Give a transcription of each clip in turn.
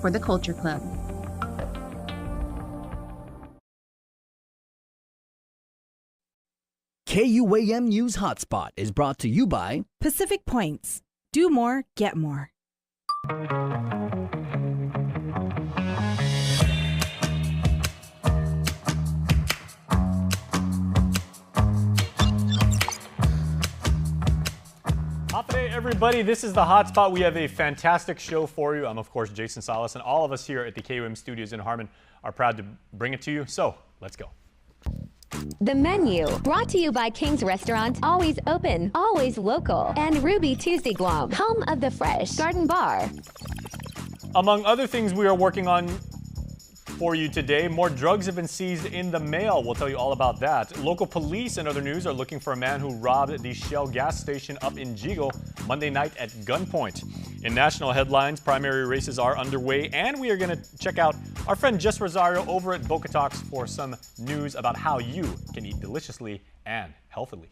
for the Culture Club. KUAM News Hotspot is brought to you by Pacific Points. Do more, get more. Hey everybody, this is the Hotspot. We have a fantastic show for you. I'm of course Jason Salas, and all of us here at the KUAM studios in Harmon are proud to bring it to you. So let's go. The menu, brought to you by King's Restaurant, always open, always local, and Ruby Tuesday Guam, home of the Fresh Garden Bar. Among other things we are working on for you today, more drugs have been seized in the mail. We'll tell you all about that. Local police and other news are looking for a man who robbed the Shell gas station up in Jigo Monday night at gunpoint. In national headlines, primary races are underway, and we are going to check out our friend Jess Rosario over at Boca Talks for some news about how you can eat deliciously and healthily.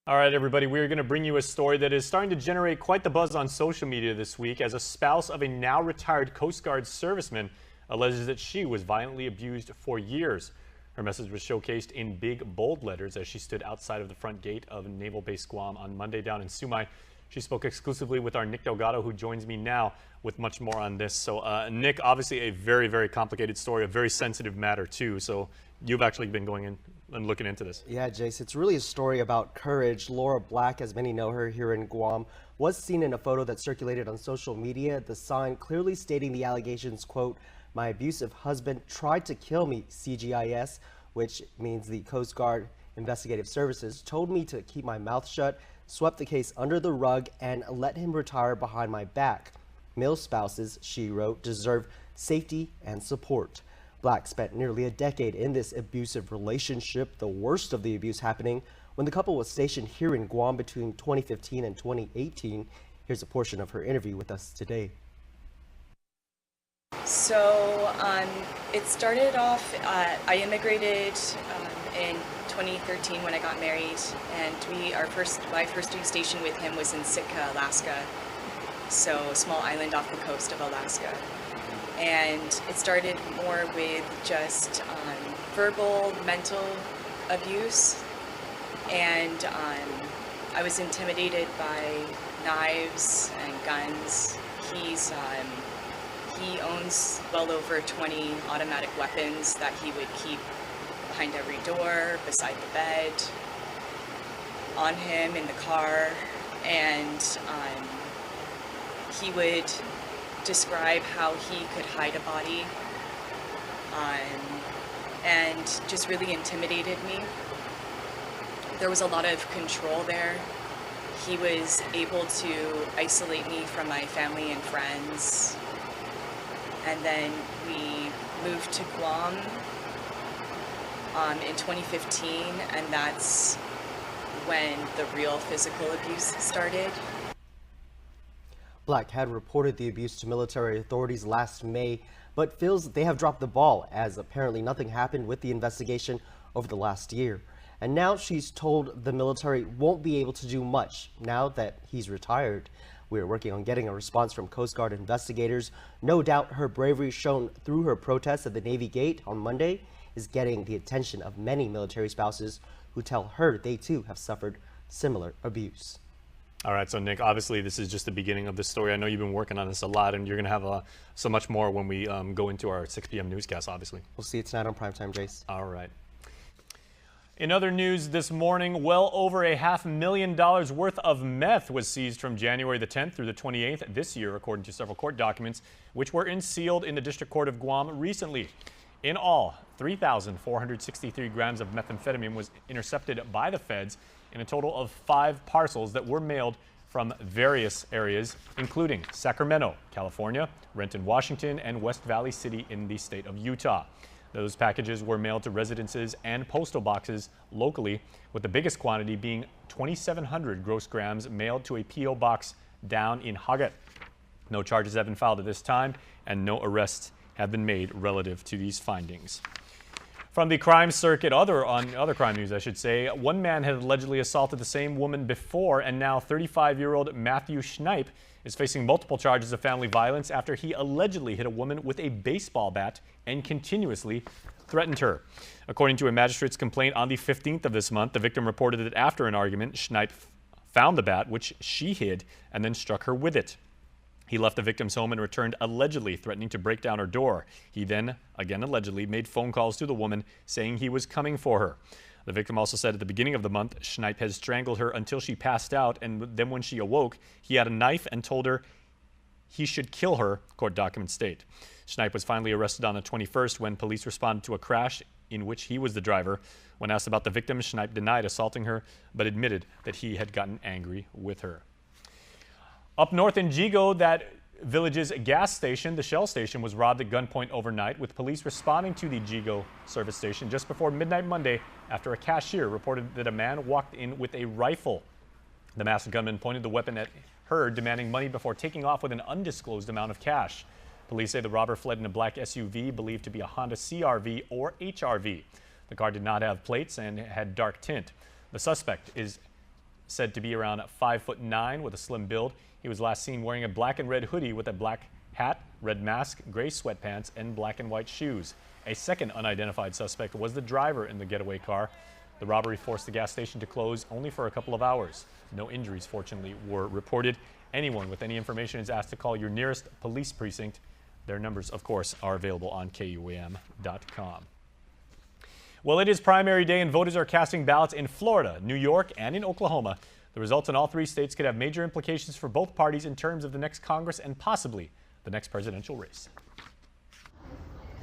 All right, everybody, we are going to bring you a story that is starting to generate quite the buzz on social media this week as a spouse of a now retired Coast Guard serviceman alleges that she was violently abused for years. Her message was showcased in big, bold letters as she stood outside of the front gate of Naval Base Guam on Monday down in Sumai. She spoke exclusively with our Nick Delgado, who joins me now with much more on this. So, Nick, obviously a very, very complicated story, a very sensitive matter, too. So you've actually been going in and looking into this. Yeah, Jace, it's really a story about courage. Laura Black, as many know her here in Guam, was seen in a photo that circulated on social media. The sign clearly stating the allegations, quote, "My abusive husband tried to kill me, CGIS," which means the Coast Guard Investigative Services, told me to keep my mouth shut, swept the case under the rug, and let him retire behind my back. Male spouses, she wrote, deserve safety and support. Black spent nearly a decade in this abusive relationship, the worst of the abuse happening when the couple was stationed here in Guam between 2015 and 2018. Here's a portion of her interview with us today. So it started off, I immigrated in 2013 when I got married, and my first station with him was in Sitka, Alaska, so a small island off the coast of Alaska. And it started more with just verbal, mental abuse, and I was intimidated by knives and guns. He owns well over 20 automatic weapons that he would keep behind every door, beside the bed, on him in the car, and he would describe how he could hide a body, and just really intimidated me. There was a lot of control there. He was able to isolate me from my family and friends. And then we moved to Guam in 2015, and that's when the real physical abuse started. Black had reported the abuse to military authorities last May, but feels they have dropped the ball as apparently nothing happened with the investigation over the last year. And now she's told the military won't be able to do much now that he's retired. We are working on getting a response from Coast Guard investigators. No doubt her bravery shown through her protest at the Navy Gate on Monday is getting the attention of many military spouses who tell her they too have suffered similar abuse. All right, so Nick, obviously this is just the beginning of the story. I know you've been working on this a lot, and you're going to have so much more when we go into our 6 p.m. newscast, obviously. We'll see you tonight on Primetime, Jace. All right. In other news this morning, well over $500,000 worth of meth was seized from January the 10th through the 28th this year, according to several court documents, which were sealed in the District Court of Guam recently. In all, 3,463 grams of methamphetamine was intercepted by the feds in a total of 5 parcels that were mailed from various areas, including Sacramento, California, Renton, Washington, and West Valley City in the state of Utah. Those packages were mailed to residences and postal boxes locally, with the biggest quantity being 2,700 gross grams mailed to a P.O. box down in Hagat. No charges have been filed at this time, and no arrests have been made relative to these findings. From the crime circuit, on other crime news, I should say, one man had allegedly assaulted the same woman before, and now 35-year-old Matthew Schneip is facing multiple charges of family violence after he allegedly hit a woman with a baseball bat and continuously threatened her. According to a magistrate's complaint on the 15th of this month, the victim reported that after an argument, Schneip found the bat, which she hid, and then struck her with it. He left the victim's home and returned allegedly threatening to break down her door. He then, again allegedly, made phone calls to the woman saying he was coming for her. The victim also said at the beginning of the month, Schneip had strangled her until she passed out, and then when she awoke, he had a knife and told her he should kill her, court documents state. Schneip was finally arrested on the 21st when police responded to a crash in which he was the driver. When asked about the victim, Schneip denied assaulting her, but admitted that he had gotten angry with her. Up north in Jigo, that village's gas station, the Shell station, was robbed at gunpoint overnight, with police responding to the Jigo service station just before midnight Monday after a cashier reported that a man walked in with a rifle. The masked gunman pointed the weapon at her, demanding money before taking off with an undisclosed amount of cash. Police say the robber fled in a black SUV believed to be a Honda CR-V or HR-V. The car did not have plates and had dark tint. The suspect is said to be around 5'9" with a slim build. He was last seen wearing a black and red hoodie with a black hat, red mask, gray sweatpants, and black and white shoes. A second unidentified suspect was the driver in the getaway car. The robbery forced the gas station to close only for a couple of hours. No injuries, fortunately, were reported. Anyone with any information is asked to call your nearest police precinct. Their numbers, of course, are available on KUAM.com. Well, it is primary day and voters are casting ballots in Florida, New York, and in Oklahoma. The results in all three states could have major implications for both parties in terms of the next Congress and possibly the next presidential race.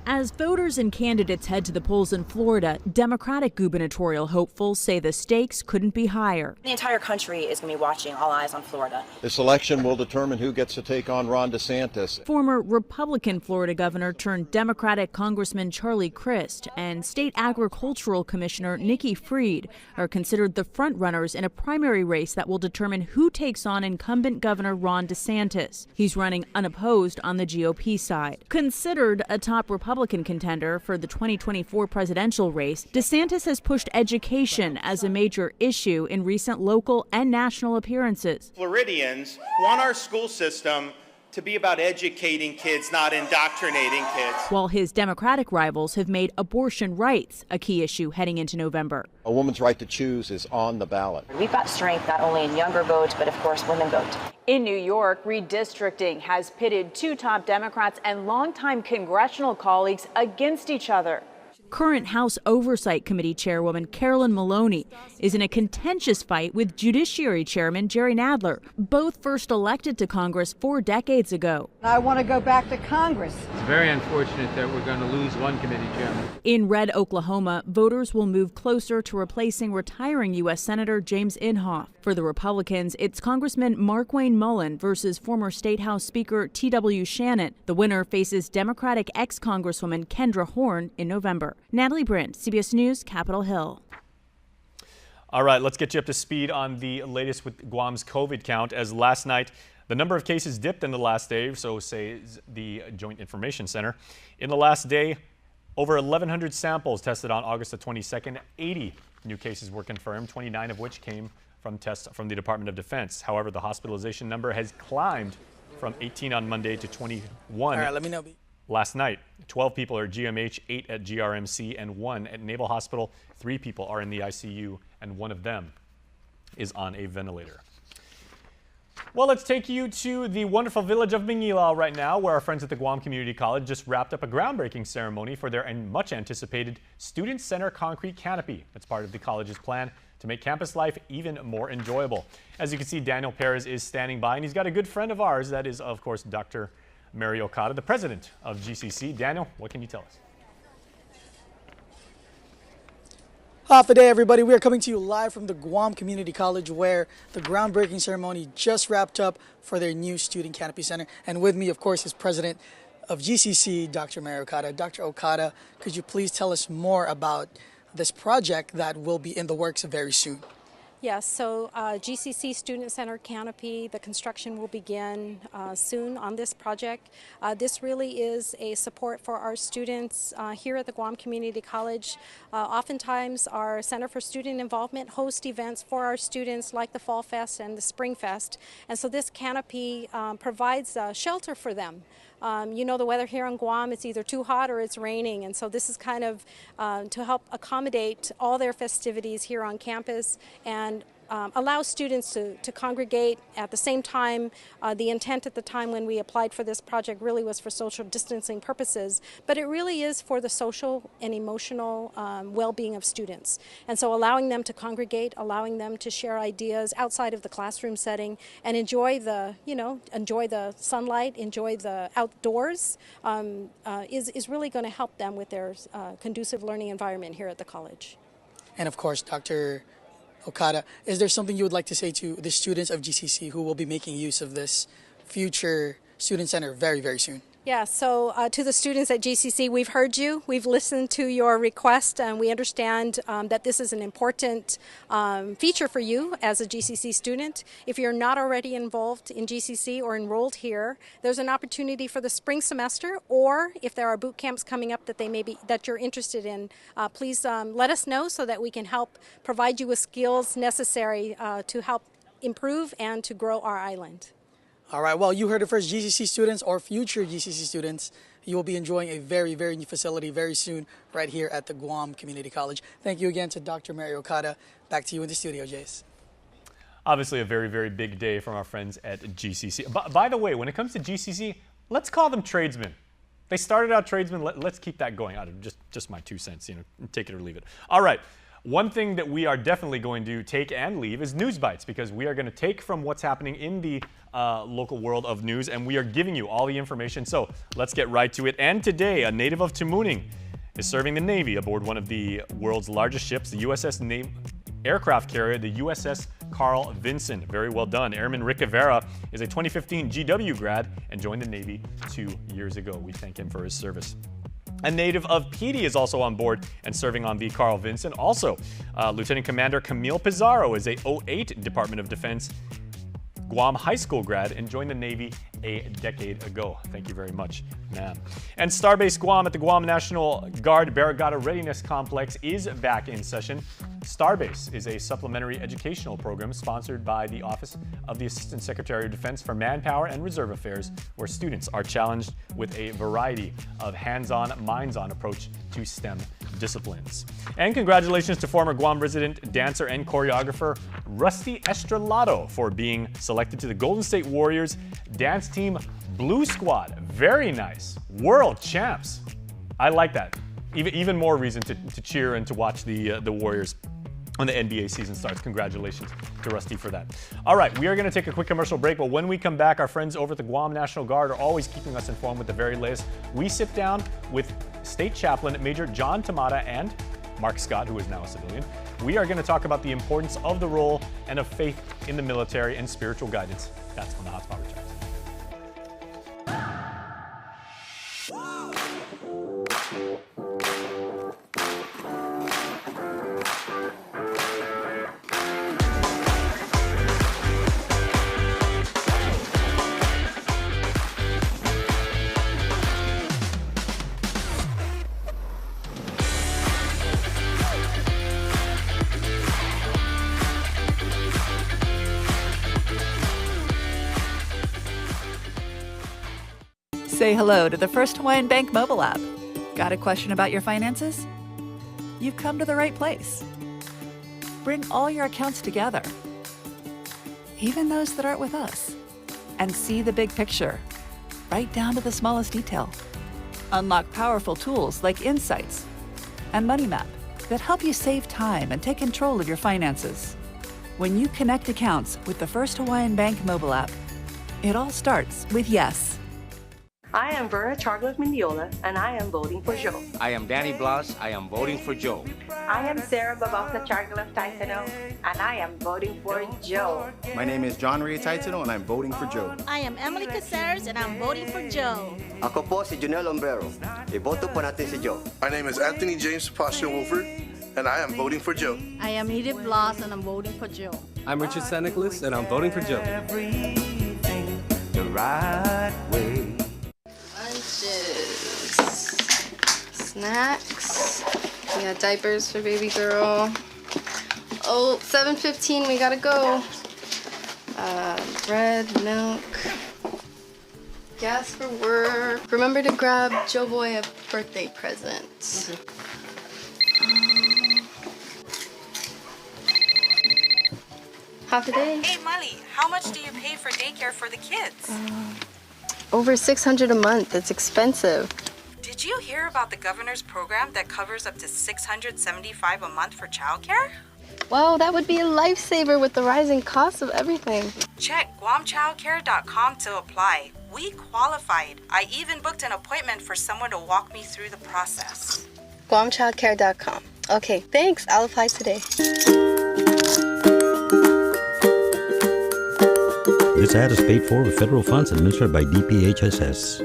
As voters and candidates head to the polls in Florida, Democratic gubernatorial hopefuls say the stakes couldn't be higher. The entire country is going to be watching, all eyes on Florida. This election will determine who gets to take on Ron DeSantis. Former Republican Florida governor turned Democratic Congressman Charlie Crist and State Agricultural Commissioner Nikki Fried are considered the frontrunners in a primary race that will determine who takes on incumbent Governor Ron DeSantis. He's running unopposed on the GOP side. Considered a top Republican contender for the 2024 presidential race, DeSantis has pushed education as a major issue in recent local and national appearances. Floridians want our school system to be about educating kids, not indoctrinating kids. While his Democratic rivals have made abortion rights a key issue heading into November. A woman's right to choose is on the ballot. We've got strength not only in younger votes, but of course women vote. In New York, redistricting has pitted two top Democrats and longtime congressional colleagues against each other. Current House Oversight Committee Chairwoman Carolyn Maloney is in a contentious fight with Judiciary Chairman Jerry Nadler, both first elected to Congress 4 decades ago. I want to go back to Congress. It's very unfortunate that we're going to lose one committee chairman. In Red, Oklahoma, voters will move closer to replacing retiring U.S. Senator James Inhofe. For the Republicans, it's Congressman Markwayne Mullin versus former State House Speaker T.W. Shannon. The winner faces Democratic ex-Congresswoman Kendra Horn in November. Natalie Brent, CBS News, Capitol Hill. All right, let's get you up to speed on the latest with Guam's COVID count. As last night, the number of cases dipped in the last day, so says the Joint Information Center. In the last day, over 1,100 samples tested on August the 22nd. 80 new cases were confirmed, 29 of which came from tests from the Department of Defense. However, the hospitalization number has climbed from 18 on Monday to 21. All right, let me know. Last night, 12 people are at GMH, 8 at GRMC, and 1 at Naval Hospital. 3 people are in the ICU, and 1 of them is on a ventilator. Well, let's take you to the wonderful village of Mingilao right now, where our friends at the Guam Community College just wrapped up a groundbreaking ceremony for their much anticipated Student Center concrete canopy. That's part of the college's plan to make campus life even more enjoyable. As you can see, Daniel Perez is standing by, and he's got a good friend of ours, that is, of course, Dr. Mary Okada, the president of GCC. Daniel, what can you tell us? Half a day, everybody. We are coming to you live from the Guam Community College, where the groundbreaking ceremony just wrapped up for their new Student Canopy Center. And with me, of course, is president of GCC, Dr. Mary Okada. Dr. Okada, could you please tell us more about this project that will be in the works very soon? Yes, so GCC Student Center Canopy, the construction will begin soon on this project. This really is a support for our students here at the Guam Community College. Oftentimes our Center for Student Involvement hosts events for our students like the Fall Fest and the Spring Fest. And so this canopy provides shelter for them. You know the weather here on Guam, it's either too hot or it's raining, and so this is kind of to help accommodate all their festivities here on campus and allow students to congregate. At the same time, the intent at the time when we applied for this project really was for social distancing purposes, but it really is for the social and emotional well-being of students. And so allowing them to congregate, allowing them to share ideas outside of the classroom setting and enjoy the, enjoy the sunlight, enjoy the outdoors is really going to help them with their conducive learning environment here at the college. And of course, Dr. Okada, is there something you would like to say to the students of GCC who will be making use of this future student center very, very soon? Yeah, so to the students at GCC, we've heard you, we've listened to your request, and we understand that this is an important feature for you as a GCC student. If you're not already involved in GCC or enrolled here, there's an opportunity for the spring semester, or if there are boot camps coming up that you're interested in, please let us know so that we can help provide you with skills necessary to help improve and to grow our island. All right, well, you heard it first. GCC students or future GCC students, you will be enjoying a very, very new facility very soon right here at the Guam Community College. Thank you again to Dr. Mary Okada. Back to you in the studio, Jace. Obviously a very, very big day from our friends at GCC. By the way, when it comes to GCC, let's call them tradesmen. They started out tradesmen. Let's keep that going. Out of just my 2 cents, take it or leave it. All right. One thing that we are definitely going to take and leave is news bites, because we are going to take from what's happening in the local world of news, and we are giving you all the information. So let's get right to it. And today, a native of Tamuning is serving the Navy aboard one of the world's largest ships, the USS aircraft carrier, the USS Carl Vinson. Very well done. Airman Rick Rivera is a 2015 GW grad and joined the Navy 2 years ago. We thank him for his service. A native of Petey is also on board and serving on the Carl Vinson. Also, Lieutenant Commander Camille Pizarro is a 2008 Department of Defense Guam High School grad and joined the Navy a decade ago. Thank you very much, ma'am. And Starbase Guam at the Guam National Guard Barrigada Readiness Complex is back in session. Starbase is a supplementary educational program sponsored by the Office of the Assistant Secretary of Defense for Manpower and Reserve Affairs, where students are challenged with a variety of hands-on, minds-on approach to STEM disciplines. And congratulations to former Guam resident dancer and choreographer Rusty Estrelado for being selected to the Golden State Warriors Dance Team Blue Squad. Very nice. World champs. I like that. Even more reason to cheer and to watch the Warriors when the NBA season starts. Congratulations to Rusty for that. All right, we are going to take a quick commercial break, but when we come back, our friends over at the Guam National Guard are always keeping us informed with the very latest. We sit down with State Chaplain Major John Tamata and Mark Scott, who is now a civilian. We are going to talk about the importance of the role and of faith in the military and spiritual guidance. That's when the HotSpot returns. Say hello to the First Hawaiian Bank mobile app. Got a question about your finances? You've come to the right place. Bring all your accounts together, even those that aren't with us, and see the big picture, right down to the smallest detail. Unlock powerful tools like Insights and Money Map that help you save time and take control of your finances. When you connect accounts with the First Hawaiian Bank mobile app, it all starts with yes. I am Vera Charlotte Mendiola, and I am voting for Joe. I am Danny Blas. I am voting for Joe. I am Sarah Babauta Chargolef Taitano, and I am voting for Joe. My name is John Ria Taitano, and I'm voting for Joe. I am Emily Caceres, and I'm voting for Joe. Ako po si Junel Ombrero. Iboto po natin si Joe. My name is Anthony James Sebastian Wolford, and I am voting for Joe. I am Edith Bloss, and I'm voting for Joe. I'm Richard Santa Nicholas, and I'm voting for Joe. Everything the right way. Lunches, snacks, we got diapers for baby girl. Oh, 7:15, we gotta go. Bread, milk, gas for work. Remember to grab Joe Boy a birthday present. Half a day. Hey, Molly, how much do you pay for daycare for the kids? Over $600 a month. It's expensive. Did you hear about the governor's program that covers up to $675 a month for childcare? Wow, that would be a lifesaver with the rising cost of everything. Check guamchildcare.com to apply. We qualified. I even booked an appointment for someone to walk me through the process. guamchildcare.com. Okay, thanks. I'll apply today. This ad is paid for with federal funds administered by DPHSS.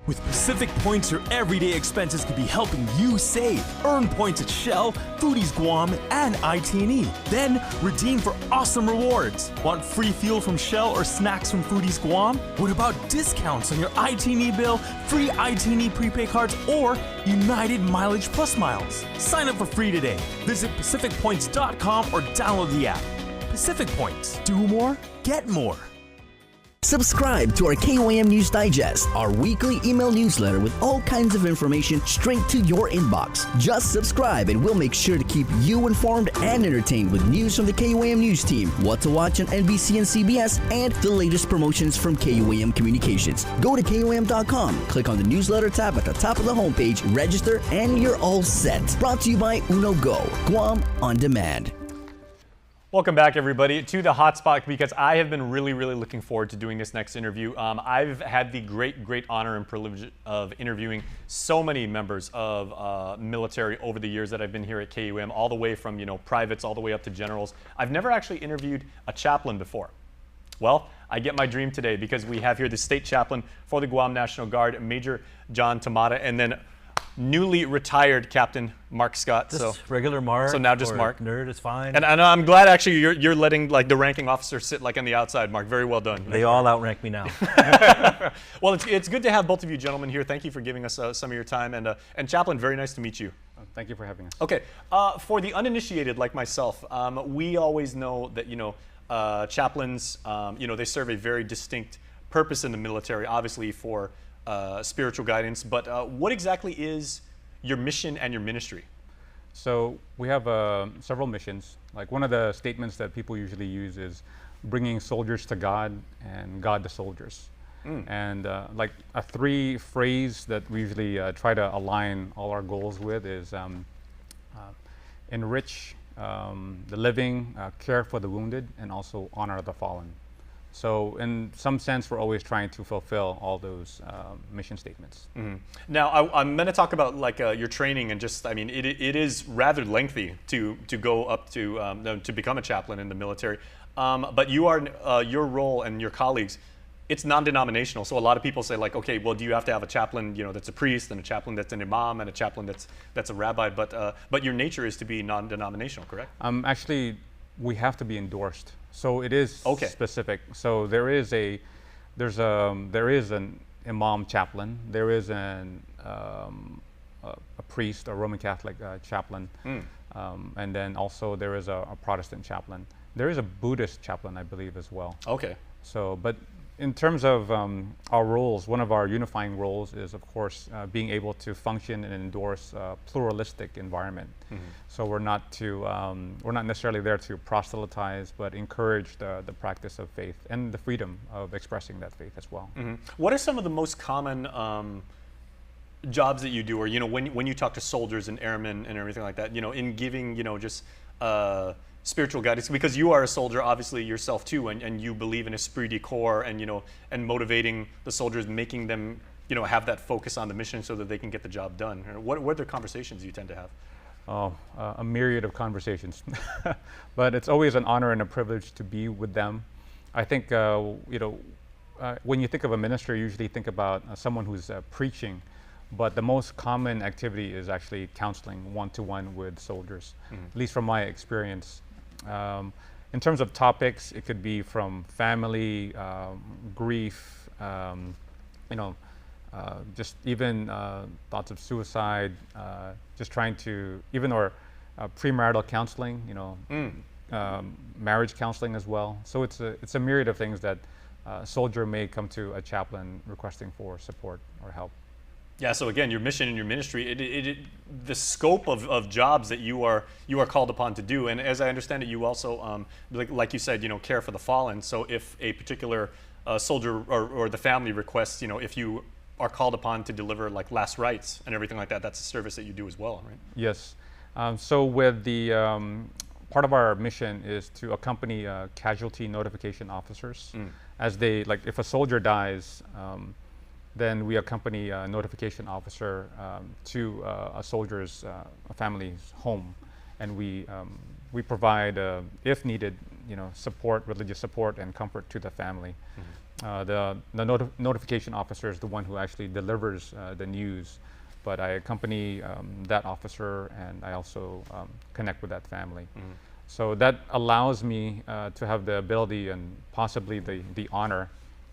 With Pacific Points, your everyday expenses could be helping you save. Earn points at Shell, Foodies Guam, and IT&E. Then redeem for awesome rewards. Want free fuel from Shell or snacks from Foodies Guam? What about discounts on your IT&E bill, free IT&E prepaid cards, or United Mileage Plus miles? Sign up for free today. Visit PacificPoints.com or download the app. Pacific Points. Do more, get more. Subscribe to our KUAM News Digest, our weekly email newsletter with all kinds of information straight to your inbox. Just subscribe and we'll make sure to keep you informed and entertained with news from the KUAM News team, what to watch on NBC and CBS, and the latest promotions from KUAM Communications. Go to KUAM.com, click on the newsletter tab at the top of the homepage, register, and you're all set. Brought to you by Uno Go, Guam On Demand. Welcome back, everybody, to the Hotspot, because I have been really looking forward to doing this next interview. I've had the great honor and privilege of interviewing so many members of military over the years that I've been here at KUAM, all the way from privates all the way up to generals. I've never actually interviewed a chaplain before. Well, I get my dream today because we have here the state chaplain for the Guam National Guard, Major John Tamada, and then newly retired Captain Mark Scott. Just regular Mark. So now just Mark. Nerd is fine. And I'm glad actually you're letting the ranking officer sit on the outside, Mark. Very well done. They all outrank me now. Well, it's good to have both of you gentlemen here. Thank you for giving us some of your time. And Chaplain, very nice to meet you. Thank you for having us. Okay. For the uninitiated like myself, we always know that chaplains, they serve a very distinct purpose in the military, obviously for spiritual guidance, but what exactly is your mission and your ministry? So we have several missions. Like one of the statements that people usually use is bringing soldiers to God and God to soldiers. And like a three phrase that we usually try to align all our goals with is enrich the living, care for the wounded, and also honor the fallen. So in some sense, we're always trying to fulfill all those mission statements. Now, I'm going to talk about your training and just, it is rather lengthy to go up to become a chaplain in the military. But you are, your role and your colleagues, it's non-denominational. So a lot of people say okay, well, do you have to have a chaplain, that's a priest, and a chaplain that's an imam, and a chaplain that's a rabbi? But your nature is to be non-denominational, correct? Actually, we have to be endorsed. So it is specific. So there is an imam chaplain. There is a priest, a Roman Catholic chaplain, and then also there is a Protestant chaplain. There is a Buddhist chaplain, I believe, as well. Okay. So, but in terms of our roles, one of our unifying roles is, of course, being able to function and endorse a pluralistic environment. So we're not necessarily there to proselytize, but encourage the practice of faith and the freedom of expressing that faith as well. What are some of the most common jobs that you do, or when you talk to soldiers and airmen and everything like that, in giving just spiritual guidance, because you are a soldier obviously yourself too, and you believe in esprit de corps, and and motivating the soldiers, making them have that focus on the mission so that they can get the job done. What are the conversations you tend to have? Oh, a myriad of conversations, but it's always an honor and a privilege to be with them. I think when you think of a minister, you usually think about someone who's preaching, but the most common activity is actually counseling one-to-one with soldiers, at least from my experience. In terms of topics, it could be from family, grief, just even thoughts of suicide, just trying to, or premarital counseling, marriage counseling as well. So it's a myriad of things that a soldier may come to a chaplain requesting for support or help. Yeah, so again, your mission and your ministry, the scope of jobs that you are called upon to do, and as I understand it, you also, like you said, care for the fallen. So if a particular soldier or the family requests, if you are called upon to deliver like last rites and everything like that, that's a service that you do as well, right? Yes. So with the part of our mission is to accompany casualty notification officers as they, like if a soldier dies, then we accompany a notification officer to a soldier's family's home, and we provide, if needed, support, religious support and comfort to the family. The notification officer is the one who actually delivers the news, but I accompany that officer, and I also connect with that family. So that allows me to have the ability and possibly the honor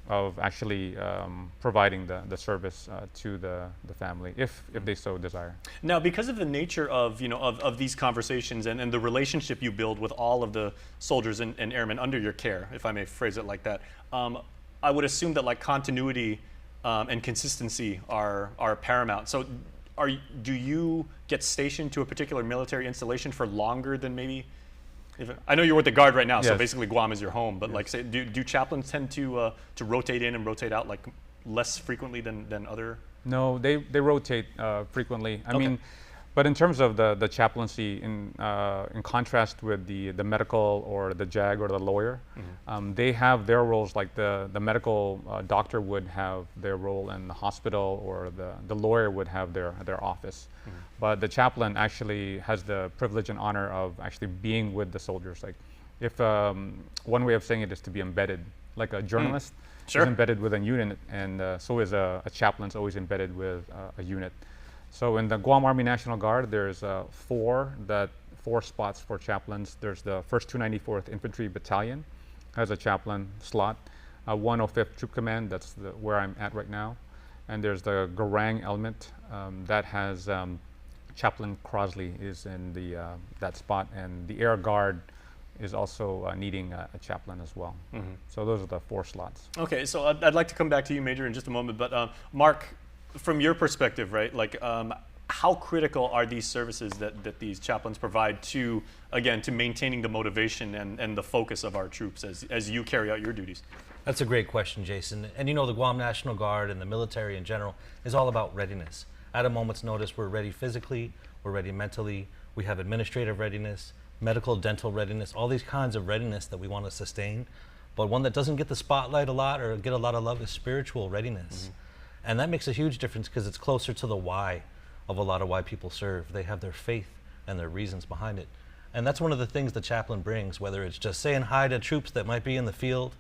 of actually providing the service to the family, if they so desire. Now, because of the nature of of these conversations and the relationship you build with all of the soldiers and airmen under your care, if I may phrase it like that, I would assume that like continuity and consistency are paramount. So do you get stationed to a particular military installation for longer than maybe? I know you're with the Guard right now, so basically Guam is your home. But like, say, do chaplains tend to rotate in and rotate out like less frequently than other? No, they rotate frequently. I mean, but in terms of the chaplaincy, in contrast with the medical or the JAG or the lawyer, they have their roles. Like the medical doctor would have their role in the hospital, or the lawyer would have their office. But the chaplain actually has the privilege and honor of actually being with the soldiers. Like, if one way of saying it is to be embedded, like a journalist is embedded with a unit, and so is a chaplain's always embedded with a unit. So in the Guam Army National Guard, there's four spots for chaplains. There's the 1st 294th Infantry Battalion has a chaplain slot. 105th Troop Command, that's where I'm at right now. And there's the Garang element that has Chaplain Crosley is in that spot, and the Air Guard is also needing a chaplain as well. So those are the 4 slots. Okay, so I'd like to come back to you, Major, in just a moment. But Mark, from your perspective, right, like how critical are these services that these chaplains provide to, again, to maintaining the motivation and the focus of our troops as you carry out your duties? That's a great question, Jason. And the Guam National Guard and the military in general is all about readiness. At a moment's notice, we're ready physically, we're ready mentally, we have administrative readiness, medical, dental readiness, all these kinds of readiness that we want to sustain. But one that doesn't get the spotlight a lot or get a lot of love is spiritual readiness. And that makes a huge difference because it's closer to the why of a lot of why people serve. They have their faith and their reasons behind it. And that's one of the things the chaplain brings, whether it's just saying hi to troops that might be in the field,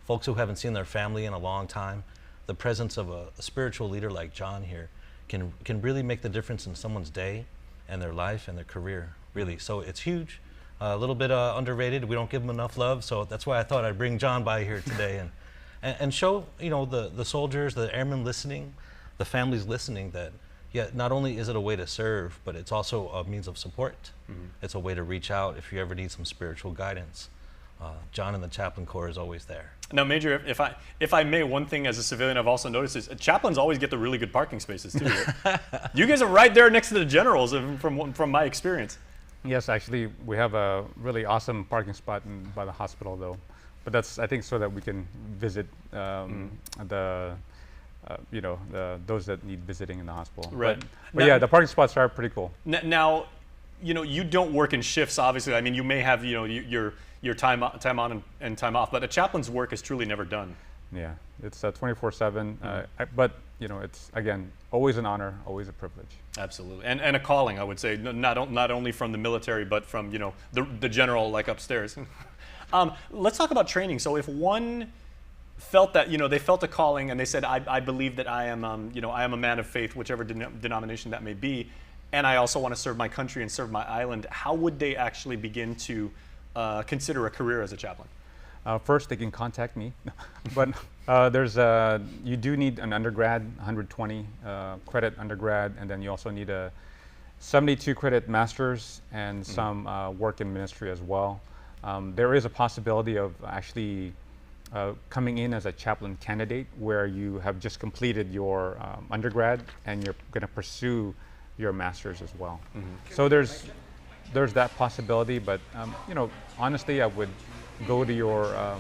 folks who haven't seen their family in a long time. The presence of a spiritual leader like John here can really make the difference in someone's day and their life and their career, really. So it's huge, a little bit underrated. We don't give them enough love, so that's why I thought I'd bring John by here today and show the soldiers, the airmen listening, the families listening, that not only is it a way to serve, but it's also a means of support. It's a way to reach out if you ever need some spiritual guidance. John in the Chaplain Corps is always there. Now, Major, if I may, one thing as a civilian I've also noticed is chaplains always get the really good parking spaces too. You guys are right there next to the generals, from my experience. Yes, actually, we have a really awesome parking spot by the hospital, though. But that's, I think, so that we can visit the those that need visiting in the hospital. Right. But Now, yeah, the parking spots are pretty cool. Now, you don't work in shifts, obviously. I mean, you may have, your time on and time off, but a chaplain's work is truly never done. Yeah, it's 24/7. But it's again always an honor, always a privilege. Absolutely, and a calling, I would say, not only from the military, but from the general like upstairs. Let's talk about training. So if one felt that they felt a calling and they said, I believe that I am I am a man of faith, whichever denomination that may be, and I also want to serve my country and serve my island, how would they actually begin to consider a career as a chaplain? First, they can contact me, but you do need an undergrad, 120 credit undergrad, and then you also need a 72 credit master's and some work in ministry as well. There is a possibility of actually coming in as a chaplain candidate where you have just completed your undergrad and you're going to pursue your master's as well. So there's that possibility, but honestly, I would go to your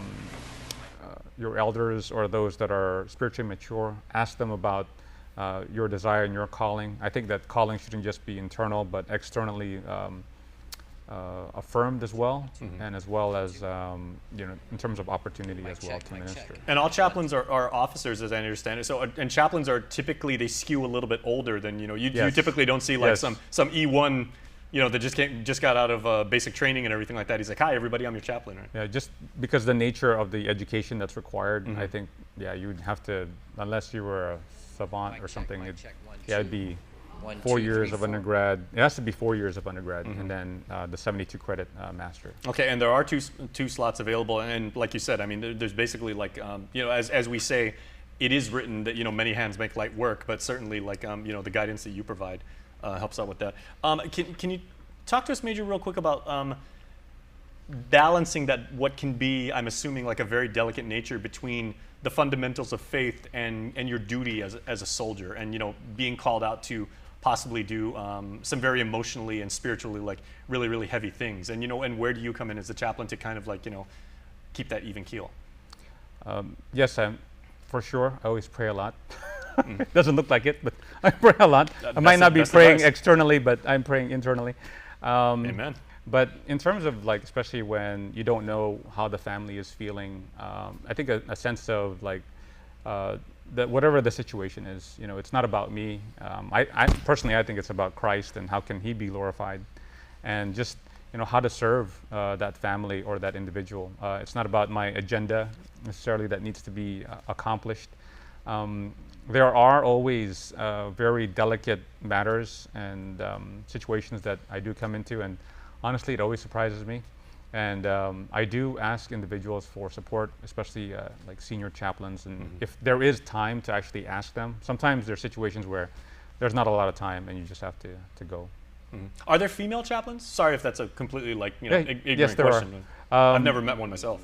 elders or those that are spiritually mature, ask them about your desire and your calling. I think that calling shouldn't just be internal, but externally affirmed as well, and as well as in terms of opportunity as well to minister. And all chaplains are officers, as I understand it. So, and chaplains are typically, they skew a little bit older than you typically don't see like some E1. That just got out of basic training and everything like that. He's like, hi, everybody, I'm your chaplain. Right? Yeah, just because the nature of the education that's required, I think, you would have to, unless you were a savant or something, it'd be 4 years of undergrad. It has to be 4 years of undergrad, and then the 72 credit master. Okay, and there are two slots available, and like you said, I mean, there's basically like, as we say, it is written that many hands make light work, but certainly like the guidance that you provide helps out with that. Can you talk to us, Major, real quick about balancing that, what can be, I'm assuming, like a very delicate nature between the fundamentals of faith and your duty as a soldier, and being called out to possibly do some very emotionally and spiritually like really, really heavy things, and and where do you come in as a chaplain to kind of like keep that even keel? Yes, for sure. I always pray a lot. Doesn't look like it, but I pray a lot. I might not be praying externally, but I'm praying internally. Amen. But in terms of like, especially when you don't know how the family is feeling, I think a sense of like that whatever the situation is, it's not about me. I personally, I think it's about Christ and how can He be glorified, and just how to serve that family or that individual. It's not about my agenda necessarily that needs to be accomplished. There are always very delicate matters and situations that I do come into, and honestly, it always surprises me. And I do ask individuals for support, especially like senior chaplains, and if there is time to actually ask them. Sometimes there are situations where there's not a lot of time, and you just have to go. Are there female chaplains? Sorry if that's a completely like ignorant yes, there question. I've never met one myself.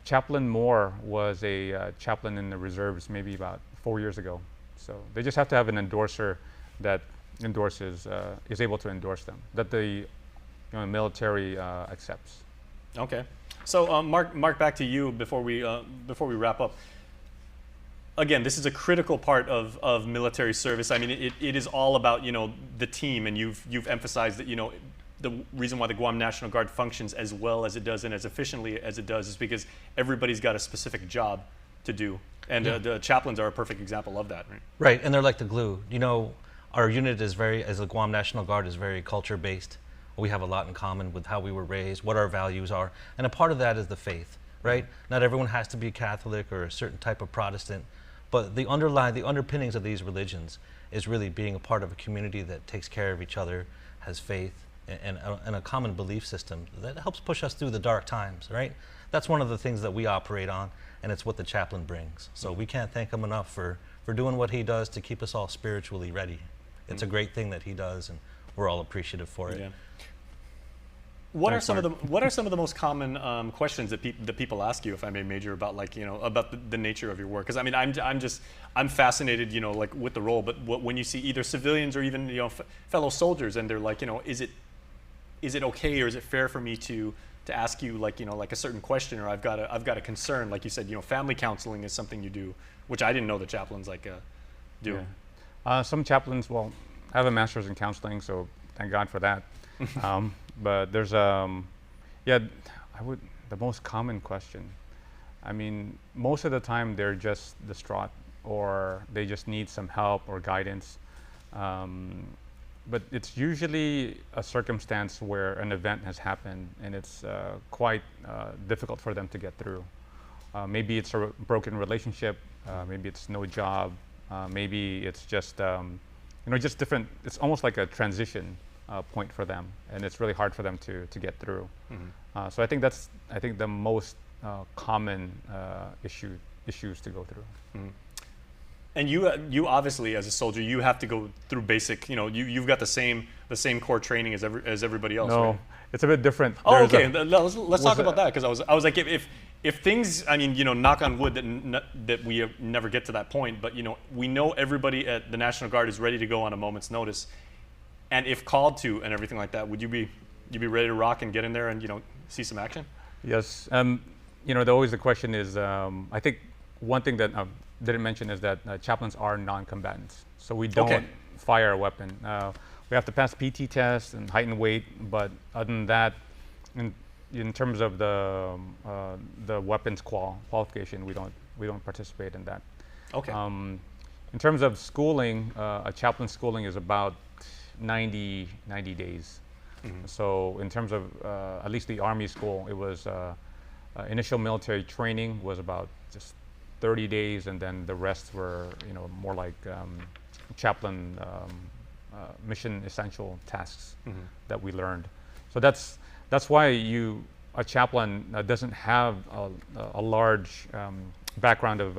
Chaplain Moore was a chaplain in the reserves maybe about 4 years ago. So they just have to have an endorser that endorses, is able to endorse them, that the military accepts. Okay. So Mark, back to you before we wrap up. Again, this is a critical part of military service. I mean, it is all about the team, and you've emphasized that the reason why the Guam National Guard functions as well as it does and as efficiently as it does is because everybody's got a specific job to do, and the chaplains are a perfect example of that, right? Right, and they're like the glue. Our unit is as the Guam National Guard is very culture based. We have a lot in common with how we were raised, what our values are, and a part of that is the faith, right? Not everyone has to be Catholic or a certain type of Protestant, but the underpinnings of these religions is really being a part of a community that takes care of each other, has faith, and a common belief system that helps push us through the dark times, right? That's one of the things that we operate on, and it's what the chaplain brings. So we can't thank him enough for doing what he does to keep us all spiritually ready. It's a great thing that he does, and we're all appreciative for it. Yeah. What are some of the most common questions that people ask you, if I may, Major, about about the nature of your work? Because I mean, I'm fascinated, like with the role. But when you see either civilians or even fellow soldiers, and they're like, is it okay or is it fair for me to ask you like a certain question, or I've got a concern, like you said, family counseling is something you do, which I didn't know the chaplains do? Yeah. Some chaplains, well, I have a master's in counseling, so thank God for that. But there's, the most common question. I mean, most of the time they're just distraught, or they just need some help or guidance. But it's usually a circumstance where an event has happened and it's quite difficult for them to get through. Maybe it's a broken relationship, maybe it's no job, maybe it's just, just different. It's almost like a transition point for them, and it's really hard for them to get through. So I think that's the most common issues to go through. And you obviously, as a soldier, you have to go through basic. You've got the same core training as everybody else. No, right? It's a bit different. Oh, okay. Let's talk about that, because I was like, if things, I mean, knock on wood that we never get to that point, but we know everybody at the National Guard is ready to go on a moment's notice, and if called to and everything like that, would you be ready to rock and get in there and see some action? Yes. Always the question is, I think one thing that didn't mention is that chaplains are non-combatants, so we don't fire a weapon. We have to pass PT tests and height and weight, but other than that, in terms of the weapons qualification, we don't participate in that. Okay. In terms of schooling, a chaplain schooling is about 90 days. So in terms of at least the Army school, it was initial military training was about just 30 days, and then the rest were more like chaplain mission essential tasks that we learned. So that's why a chaplain doesn't have a large background of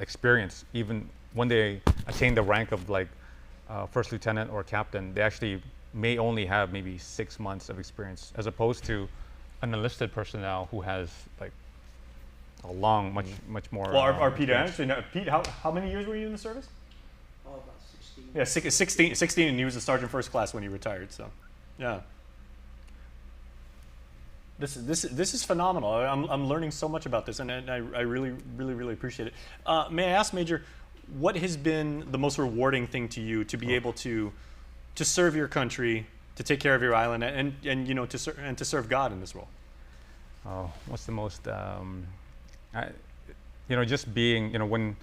experience. Even when they attain the rank of like first lieutenant or captain, they actually may only have maybe 6 months of experience, as opposed to an enlisted personnel who has like a long, much more. Well, our Pete, actually, no, Pete, how many years were you in the service? Oh, about 16. Yeah, 16, and he was a sergeant first class when he retired. So, yeah. This is phenomenal. I'm learning so much about this, and I really appreciate it. May I ask, Major, what has been the most rewarding thing to you to be able to serve your country, to take care of your island, and to serve God in this role? Oh, what's the most? Just being, when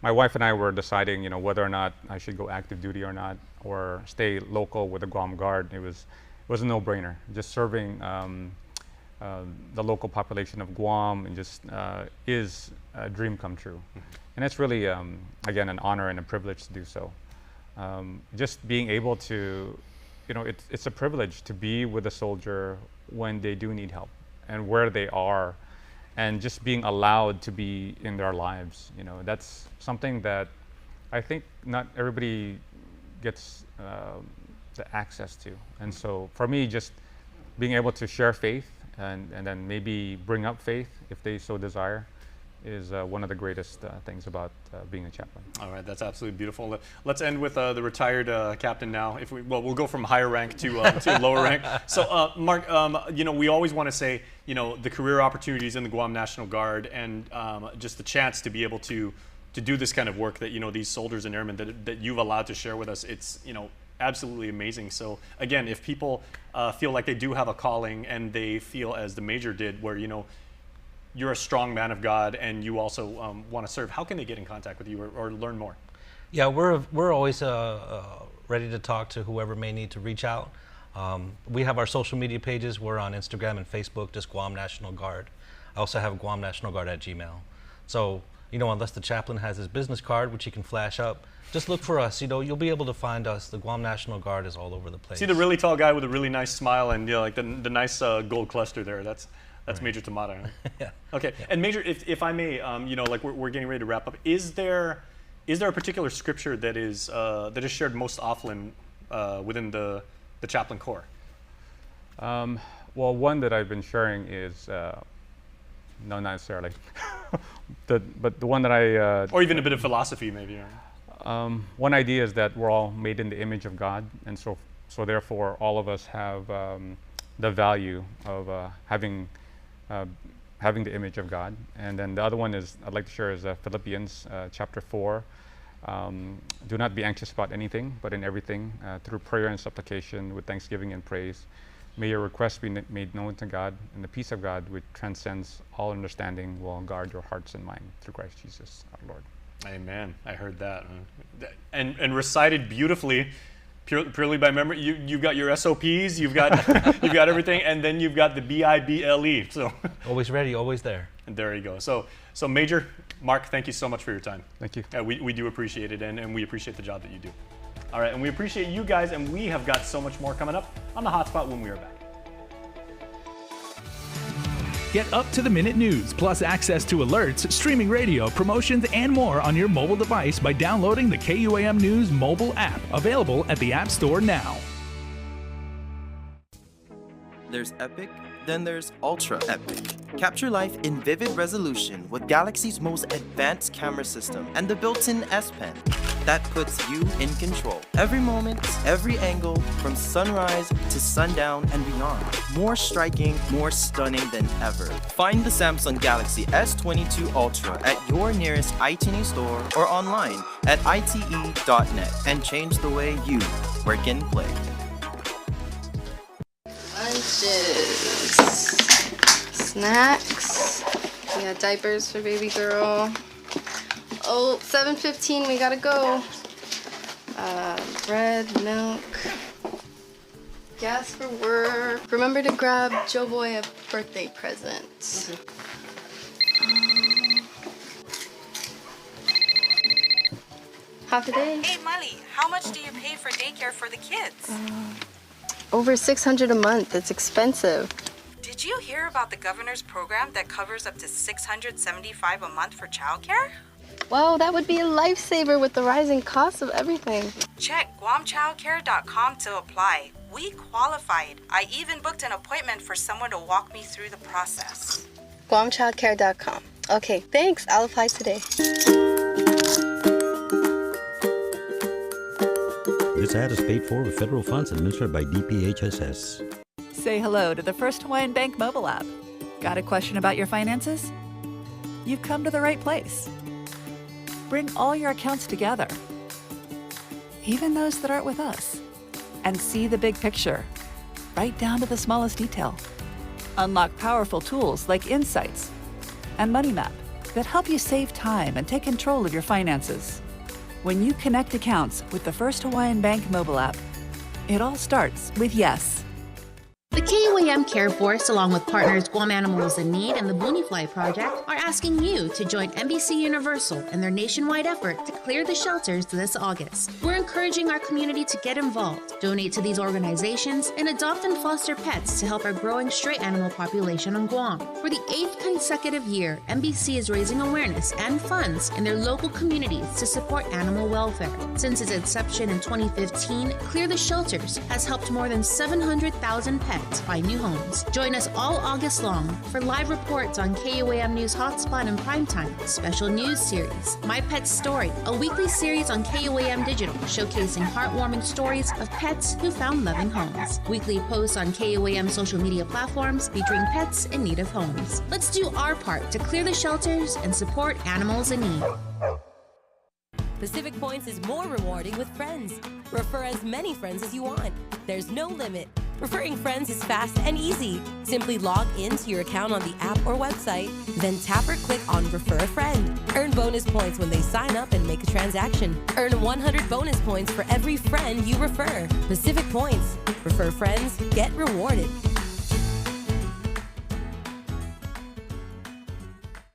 my wife and I were deciding, whether or not I should go active duty or not, or stay local with the Guam Guard, it was a no-brainer. Just serving the local population of Guam and just is a dream come true. And it's really, again, an honor and a privilege to do so. Just being able to, it's a privilege to be with a soldier when they do need help and where they are, and just being allowed to be in their lives. That's something that I think not everybody gets the access to. And so for me, just being able to share faith and then maybe bring up faith if they so desire is one of the greatest things about being a chaplain. All right, that's absolutely beautiful. Let's end with the retired captain now. We'll go from higher rank to lower rank. So, Mark, we always want to say, the career opportunities in the Guam National Guard, and just the chance to be able to do this kind of work that these soldiers and airmen that you've allowed to share with us. It's absolutely amazing. So again, if people feel like they do have a calling, and they feel as the Major did, where you're a strong man of God and you also want to serve, how can they get in contact with you or learn more? Yeah, we're always ready to talk to whoever may need to reach out. We have our social media pages. We're on Instagram and Facebook, just Guam National Guard. I also have guamnationalguard@gmail. So, unless the chaplain has his business card, which he can flash up, just look for us. You'll be able to find us. The Guam National Guard is all over the place. See the really tall guy with a really nice smile and like the nice gold cluster there. That's right. Major Tamada. Huh? Yeah. Okay. Yeah. And Major, if I may, like we're getting ready to wrap up. Is there a particular scripture that is shared most often within the chaplain corps? Well, one that I've been sharing is no, not necessarily, but the one that I or even a bit of philosophy, maybe. One idea is that we're all made in the image of God, and so therefore all of us have the value of having the image of God. And then the other one is I'd like to share is Philippians chapter 4, Do not be anxious about anything, but in everything, through prayer and supplication, with thanksgiving and praise, may your requests be made known to God, and the peace of God, which transcends all understanding, will guard your hearts and mind through Christ Jesus, our Lord. Amen. I heard that. And recited beautifully, purely by memory. You've got your SOPs, you've got you've got everything, and then you've got the BIBLE. So always ready, always there. And there you go. So Major Mark, thank you so much for your time. Thank you. We do appreciate it, and we appreciate the job that you do. All right, and we appreciate you guys, and we have got so much more coming up on the Hotspot when we are back. Get up-to-the-minute news, plus access to alerts, streaming radio, promotions, and more on your mobile device by downloading the KUAM News mobile app, available at the App Store now. There's epic, then there's ultra epic. Capture life in vivid resolution with Galaxy's most advanced camera system and the built-in S Pen that puts you in control. Every moment, every angle, from sunrise to sundown and beyond. More striking, more stunning than ever. Find the Samsung Galaxy S22 Ultra at your nearest iTunes store or online at ite.net and change the way you work and play. Lunches, snacks, we got diapers for baby girl. Oh, 7:15, we gotta go. Bread, milk, gas for work. Remember to grab Joe Boy a birthday present. Half a day. Hey, Molly, how much do you pay for daycare for the kids? Over $600 a month. It's expensive. Did you hear about the governor's program that covers up to $675 a month for childcare? Wow, that would be a lifesaver with the rising cost of everything. Check guamchildcare.com to apply. We qualified. I even booked an appointment for someone to walk me through the process. guamchildcare.com. Okay, thanks. I'll apply today. This ad is paid for with federal funds administered by DPHSS. Say hello to the First Hawaiian Bank mobile app. Got a question about your finances? You've come to the right place. Bring all your accounts together, even those that aren't with us, and see the big picture, right down to the smallest detail. Unlock powerful tools like Insights and Money Map that help you save time and take control of your finances. When you connect accounts with the First Hawaiian Bank mobile app, it all starts with yes. The KUAM Care Force, along with partners Guam Animals in Need and the Booneyfly Project, are asking you to join NBC Universal in their nationwide effort to clear the shelters this August. We're encouraging our community to get involved, donate to these organizations, and adopt and foster pets to help our growing stray animal population on Guam. For the 8th consecutive year, NBC is raising awareness and funds in their local communities to support animal welfare. Since its inception in 2015, Clear the Shelters has helped more than 700,000 pets find new homes. Join us all August long for live reports on KUAM News Hotspot and Primetime, special news series, My Pet's Story, a weekly series on KUAM Digital showcasing heartwarming stories of pets who found loving homes, weekly posts on KUAM social media platforms featuring pets in need of homes. Let's do our part to clear the shelters and support animals in need. Pacific Points is more rewarding with friends. Refer as many friends as you want. There's no limit. Referring friends is fast and easy. Simply log into your account on the app or website, then tap or click on Refer a Friend. Earn bonus points when they sign up and make a transaction. Earn 100 bonus points for every friend you refer. Pacific Points. Refer friends, get rewarded.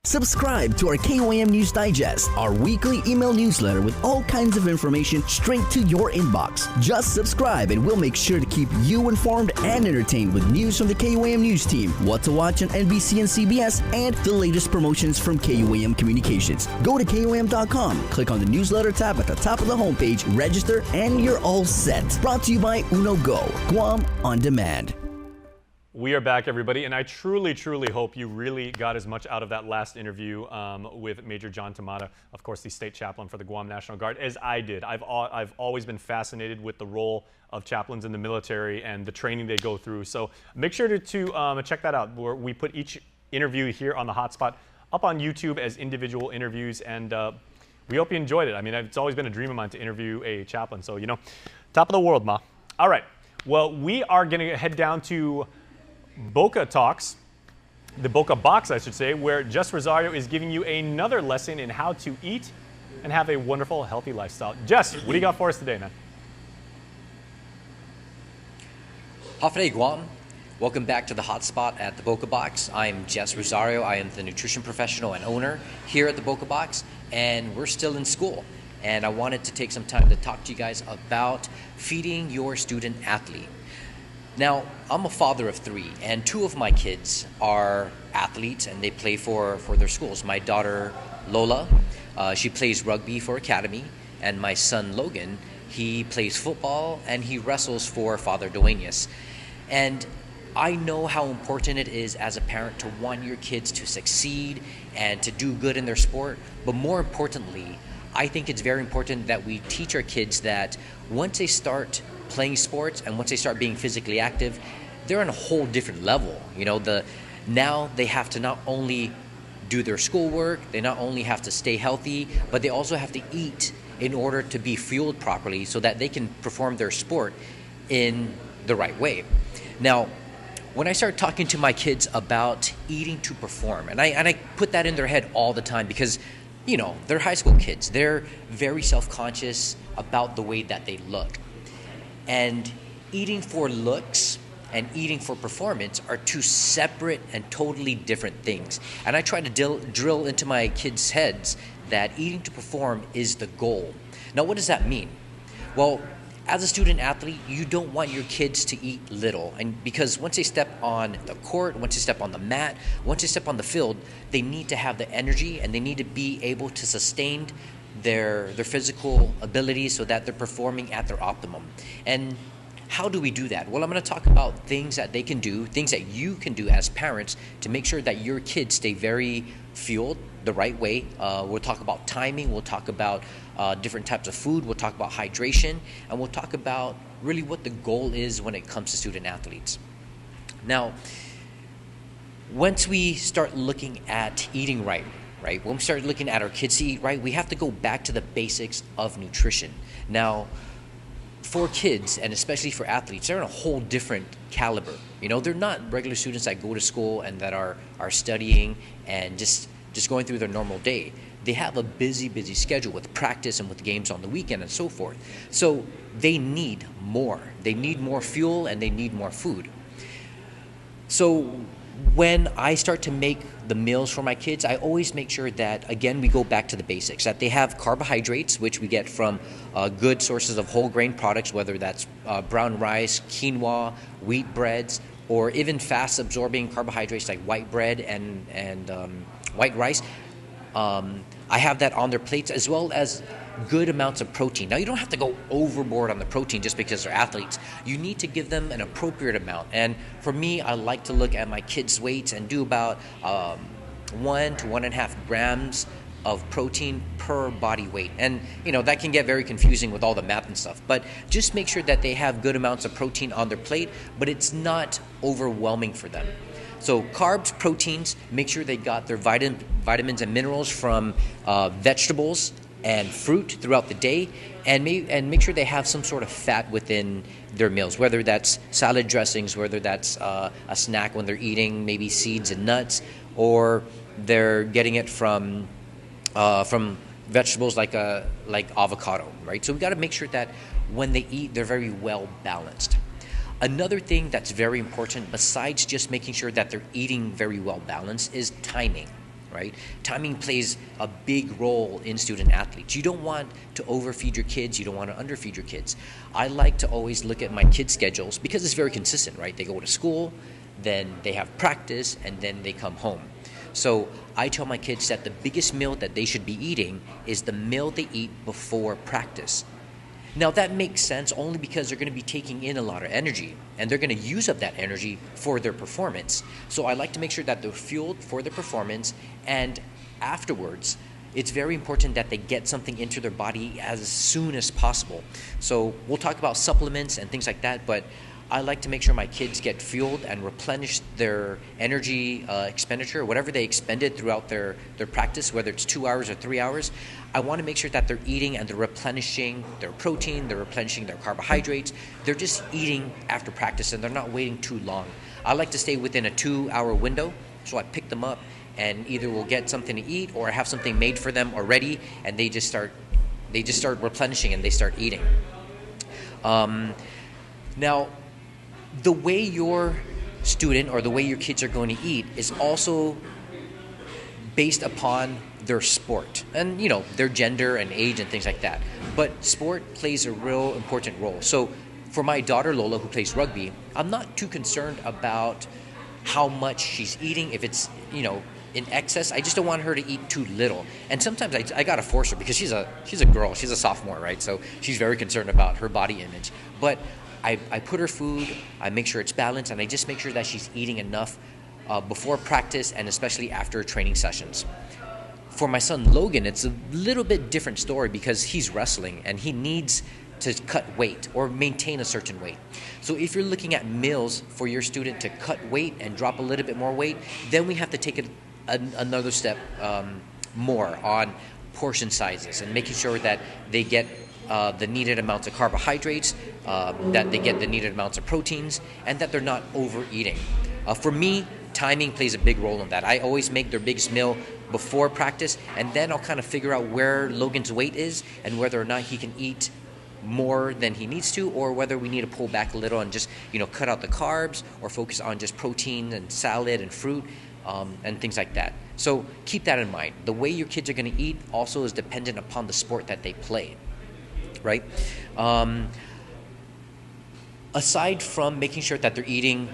Subscribe to our KUAM News Digest, our weekly email newsletter with all kinds of information straight to your inbox. Just subscribe and we'll make sure to keep you informed and entertained with news from the KUAM News team, what to watch on NBC and CBS, and the latest promotions from KUAM Communications. Go to KUAM.com, click on the newsletter tab at the top of the homepage, register, and you're all set. Brought to you by Uno Go, Guam On Demand. We are back, everybody, and I truly, truly hope you really got as much out of that last interview with Major John Tamata, of course, the state chaplain for the Guam National Guard, as I did. I've always been fascinated with the role of chaplains in the military and the training they go through. So make sure to check that out. We put each interview here on the Hotspot up on YouTube as individual interviews, and we hope you enjoyed it. I mean, it's always been a dream of mine to interview a chaplain. So, top of the world, Ma. All right. Well, we are going to head down to Boca Talks, the Boca Box, I should say, where Jess Rosario is giving you another lesson in how to eat and have a wonderful, healthy lifestyle. Jess, what do you got for us today, man? Hafide Guam. Welcome back to the HotSpot at the Boca Box. I'm Jess Rosario. I am the nutrition professional and owner here at the Boca Box, and we're still in school. And I wanted to take some time to talk to you guys about feeding your student athlete. Now, I'm a father of 3, and 2 of my kids are athletes, and they play for their schools. My daughter, Lola, she plays rugby for Academy, and my son, Logan, he plays football, and he wrestles for Father Duenas. And I know how important it is as a parent to want your kids to succeed and to do good in their sport, but more importantly, I think it's very important that we teach our kids that once they start playing sports and once they start being physically active, they're on a whole different level. Now they have to not only do their schoolwork, they not only have to stay healthy, but they also have to eat in order to be fueled properly so that they can perform their sport in the right way. Now, when I start talking to my kids about eating to perform, and I put that in their head all the time because, they're high school kids. They're very self-conscious about the way that they look. And eating for looks and eating for performance are 2 separate and totally different things. And I try to drill into my kids' heads that eating to perform is the goal. Now, what does that mean? Well, as a student athlete, you don't want your kids to eat little, and because once they step on the court, once they step on the mat, once they step on the field, they need to have the energy and they need to be able to sustain their physical abilities so that they're performing at their optimum. And how do we do that? Well, I'm going to talk about things that they can do, things that you can do as parents to make sure that your kids stay very fueled the right way. We'll talk about timing, we'll talk about different types of food, we'll talk about hydration, and we'll talk about really what the goal is when it comes to student athletes. Now, once we start looking at eating right, when we start looking at our kids to eat right, we have to go back to the basics of nutrition. Now, for kids, and especially for athletes, they're in a whole different caliber. They're not regular students that go to school and that are studying and just going through their normal day. They have a busy schedule with practice and with games on the weekend and so forth. So they need more. They need more fuel and they need more food. So when I start to make the meals for my kids, I always make sure that, again, we go back to the basics, that they have carbohydrates, which we get from good sources of whole grain products, whether that's brown rice, quinoa, wheat breads, or even fast absorbing carbohydrates like white bread and white rice. I have that on their plates, as well as good amounts of protein. Now, you don't have to go overboard on the protein just because they're athletes. You need to give them an appropriate amount. And for me, I like to look at my kids' weights and do about 1 to 1.5 grams of protein per body weight. And, that can get very confusing with all the math and stuff. But just make sure that they have good amounts of protein on their plate, but it's not overwhelming for them. So carbs, proteins, make sure they got their vitamins and minerals from vegetables and fruit throughout the day, and make sure they have some sort of fat within their meals, whether that's salad dressings, whether that's a snack when they're eating maybe seeds and nuts, or they're getting it from vegetables like avocado, right? So we got to make sure that when they eat, they're very well balanced. Another thing that's very important, besides just making sure that they're eating very well balanced, is timing, right? Timing plays a big role in student athletes. You don't want to overfeed your kids. You don't want to underfeed your kids. I like to always look at my kids' schedules because it's very consistent, right? They go to school, then they have practice, and then they come home. So I tell my kids that the biggest meal that they should be eating is the meal they eat before practice. Now, that makes sense only because they're going to be taking in a lot of energy, and they're going to use up that energy for their performance. So I like to make sure that they're fueled for their performance, and afterwards, it's very important that they get something into their body as soon as possible. So we'll talk about supplements and things like that, but I like to make sure my kids get fueled and replenish their energy expenditure, whatever they expended throughout their practice, whether it's 2 hours or 3 hours. I want to make sure that they're eating and they're replenishing their protein, they're replenishing their carbohydrates. They're just eating after practice and they're not waiting too long. I like to stay within a 2-hour window, so I pick them up and either we'll get something to eat or I have something made for them already, and they just start replenishing and they start eating. Now, the way your student or the way your kids are going to eat is also based upon their sport and, you know, their gender and age and things like that. But sport plays a real important role. So for my daughter Lola, who plays rugby, I'm not too concerned about how much she's eating. If it's, you know, in excess, I just don't want her to eat too little. And sometimes I gotta force her because she's a girl, she's a sophomore, right? So she's very concerned about her body image. But I put her food, I make sure it's balanced, and I just make sure that she's eating enough before practice and especially after training sessions. For my son Logan, it's a little bit different story because he's wrestling and he needs to cut weight or maintain a certain weight. So if you're looking at meals for your student to cut weight and drop a little bit more weight, then we have to take it another step more on portion sizes and making sure that they get the needed amounts of carbohydrates, that they get the needed amounts of proteins, and that they're not overeating. For me, timing plays a big role in that. I always make their biggest meal before practice, and then I'll kind of figure out where Logan's weight is and whether or not he can eat more than he needs to, or whether we need to pull back a little and just, you know, cut out the carbs or focus on just protein and salad and fruit and things like that. So keep that in mind. The way your kids are going to eat also is dependent upon the sport that they play, right? Aside from making sure that they're eating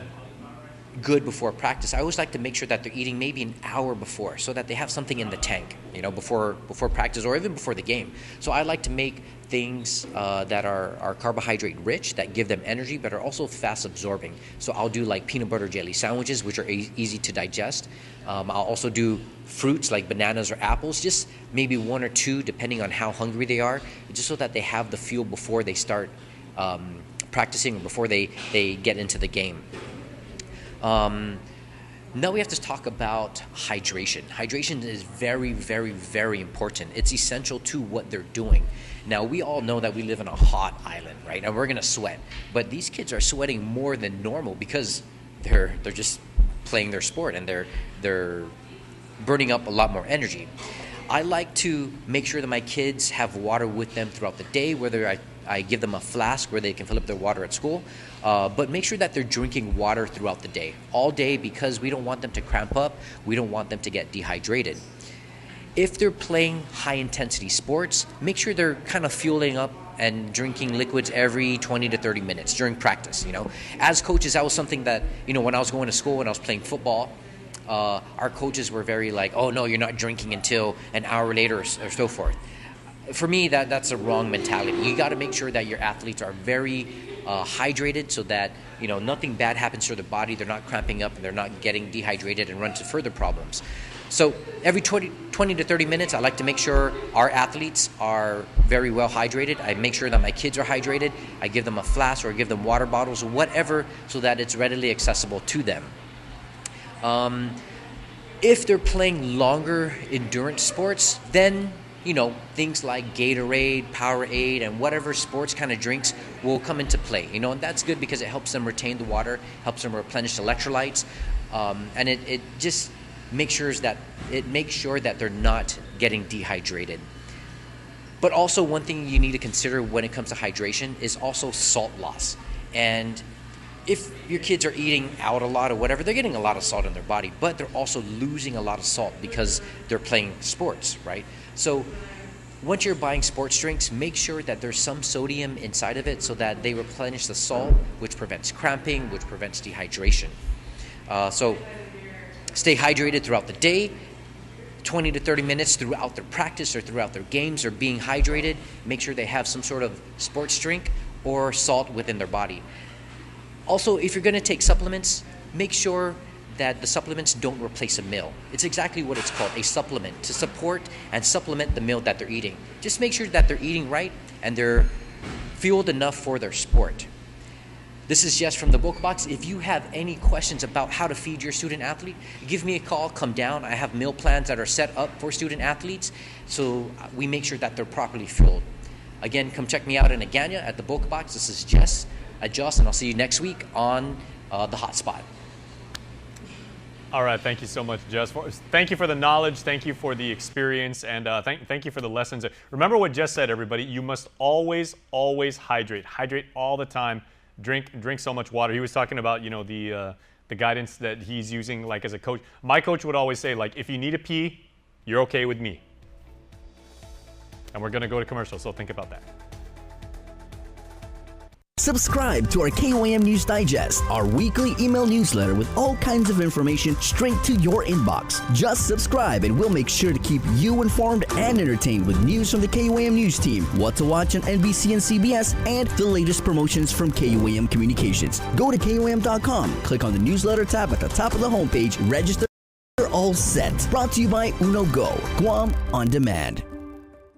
good before practice, I always like to make sure that they're eating maybe an hour before so that they have something in the tank, you know, before practice or even before the game. So I like to make things that are carbohydrate rich, that give them energy, but are also fast absorbing. So I'll do like peanut butter jelly sandwiches, which are easy to digest. I'll also do fruits like bananas or apples, just maybe 1 or 2 depending on how hungry they are, just so that they have the fuel before they start practicing or before they get into the game. Now we have to talk about hydration. Hydration is very, very, very important. It's essential to what they're doing. Now, we all know that we live in a hot island, right? And we're going to sweat. But these kids are sweating more than normal because they're just playing their sport and they're burning up a lot more energy. I like to make sure that my kids have water with them throughout the day, whether I give them a flask where they can fill up their water at school, but make sure that they're drinking water throughout the day, all day, because we don't want them to cramp up. We don't want them to get dehydrated. If they're playing high-intensity sports, make sure they're kind of fueling up and drinking liquids every 20 to 30 minutes during practice. You know, as coaches, that was something that, you know, when I was going to school, when I was playing football, our coaches were very like, oh no, you're not drinking until an hour later or so forth. For me, that's a wrong mentality. You got to make sure that your athletes are very hydrated so that, you know, nothing bad happens to their body. They're not cramping up and they're not getting dehydrated and run into further problems. So every 20 to 30 minutes, I like to make sure our athletes are very well hydrated. I make sure that my kids are hydrated. I give them a flask or give them water bottles or whatever so that it's readily accessible to them. If they're playing longer endurance sports, then, you know, things like Gatorade, Powerade, and whatever sports kind of drinks will come into play. You know, and that's good because it helps them retain the water, helps them replenish electrolytes, and it just makes sure that they're not getting dehydrated. But also, one thing you need to consider when it comes to hydration is also salt loss. And if your kids are eating out a lot or whatever, they're getting a lot of salt in their body, but they're also losing a lot of salt because they're playing sports, right? So once you're buying sports drinks, make sure that there's some sodium inside of it so that they replenish the salt, which prevents cramping, which prevents dehydration. So stay hydrated throughout the day. 20 to 30 minutes throughout their practice or throughout their games or being hydrated. Make sure they have some sort of sports drink or salt within their body. Also, if you're going to take supplements, make sure that the supplements don't replace a meal. It's exactly what it's called, a supplement, to support and supplement the meal that they're eating. Just make sure that they're eating right and they're fueled enough for their sport. This is Jess from the Boca Box. If you have any questions about how to feed your student athlete, give me a call, come down. I have meal plans that are set up for student athletes, so we make sure that they're properly fueled. Again, come check me out in Agana at the Boca Box. This is Jess, and I'll see you next week on the HotSpot. All right, thank you so much, Jess. Thank you for the knowledge, thank you for the experience, and thank you for the lessons. Remember what Jess said, everybody. You must always hydrate. Hydrate all the time. Drink so much water. He was talking about, you know, the guidance that he's using, like, as a coach. My coach would always say, like, if you need to pee, you're okay with me. And we're going to go to commercial, so think about that. Subscribe to our KUAM News Digest, our weekly email newsletter with all kinds of information straight to your inbox. Just subscribe and we'll make sure to keep you informed and entertained with news from the KUAM News team, what to watch on NBC and CBS, and the latest promotions from KUAM Communications. Go to KUAM.com, click on the newsletter tab at the top of the homepage, register, all set. Brought to you by Uno Go, Guam On Demand.